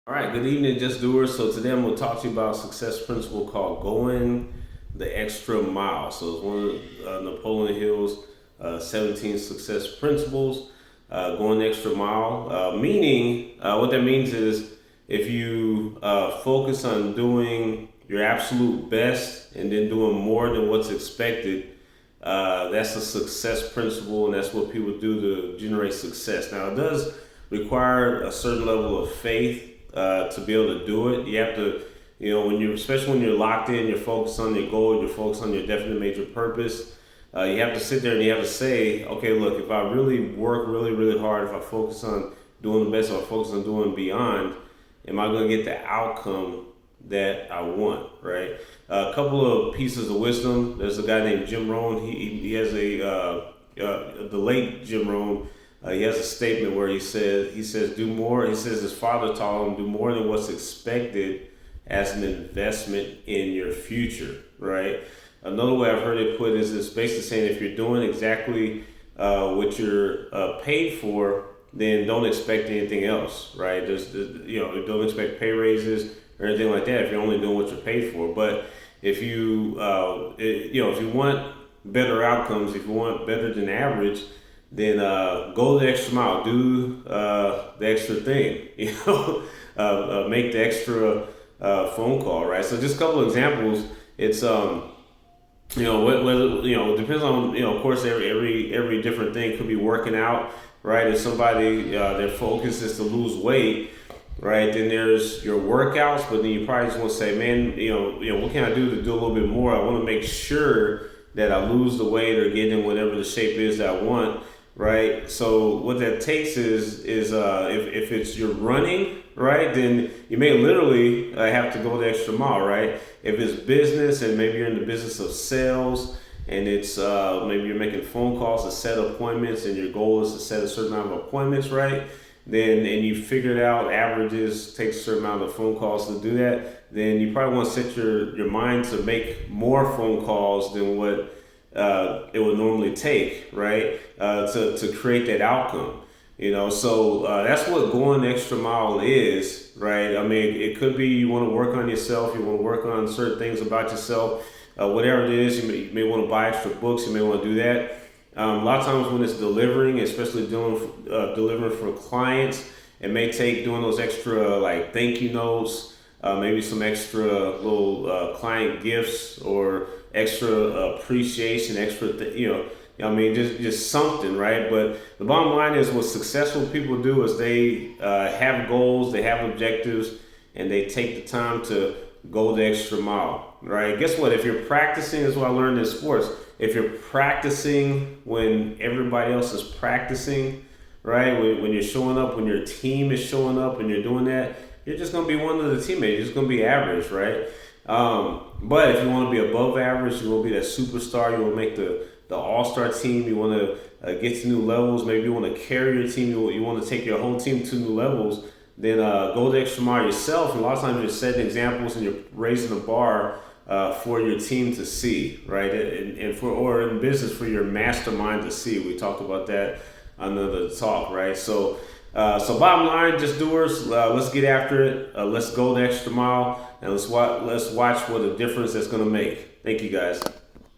All right, good evening, Just Doers. So today I'm going to talk to you about a success principle called going the extra mile. So it's one of Napoleon Hill's 17 success principles, going the extra mile. Meaning, what that means is if you focus on doing your absolute best and then doing more than what's expected, that's a success principle, and that's what people do to generate success. Now, it does require a certain level of faith to be able to do it. You have to, when you're, especially when you're locked in, you're focused on your goal, you're focused on your definite major purpose. You have to sit there and you have to say, okay, look, if I really work really, really hard, if I focus on doing the best, if I focus on doing beyond, am I going to get the outcome that I want, right? A couple of pieces of wisdom. There's a guy named Jim Rohn. He has the late Jim Rohn. He has a statement where he says do more. He says his father taught him do more than what's expected as an investment in your future, right? Another way I've heard it put is it's basically saying if you're doing exactly what you're paid for, then don't expect anything else, right? Don't expect pay raises or anything like that if you're only doing what you're paid for. But if if you want better outcomes, if you want better than average, then go the extra mile, do the extra thing, make the extra phone call, right? So just a couple of examples. It's whether it depends on of course every different thing could be working out, right? If somebody their focus is to lose weight, right? Then there's your workouts, but then you probably just want to say, man, what can I do to do a little bit more? I want to make sure that I lose the weight or get in whatever the shape is that I want, right? So what that takes is if it's you're running, right, then you may literally have to go the extra mile, right? If it's business and maybe you're in the business of sales and it's maybe you're making phone calls to set appointments and your goal is to set a certain amount of appointments, right? Then and you figured out averages takes a certain amount of phone calls to do that, then you probably want to set your mind to make more phone calls than what it would normally take, right, to create that outcome. So that's what going the extra mile is, right? I mean, it could be you want to work on yourself, you want to work on certain things about yourself, whatever it is. You may want to buy extra books, you may want to do that. A lot of times when it's delivering, especially delivering for clients, it may take doing those extra like thank you notes, maybe some extra little client gifts or extra appreciation, just something, right? But the bottom line is what successful people do is they have goals, they have objectives, and they take the time to go the extra mile, right? Guess what? If you're practicing, this is what I learned in sports. If you're practicing when everybody else is practicing, right? When you're showing up, when your team is showing up, and you're doing that, you're just going to be one of the teammates. You're just going to be average, right? But if you want to be above average, you want to be that superstar. You want to make the all-star team. You want to get to new levels. Maybe you want to carry your team. You want to take your whole team to new levels. Then go the extra mile yourself. And a lot of times you're setting examples and you're raising the bar for your team to see, right? Or in business for your mastermind to see. We talked about that on the talk, right? So bottom line, just doers, let's get after it. Let's go the extra mile, and let's watch what a difference that's going to make. Thank you, guys.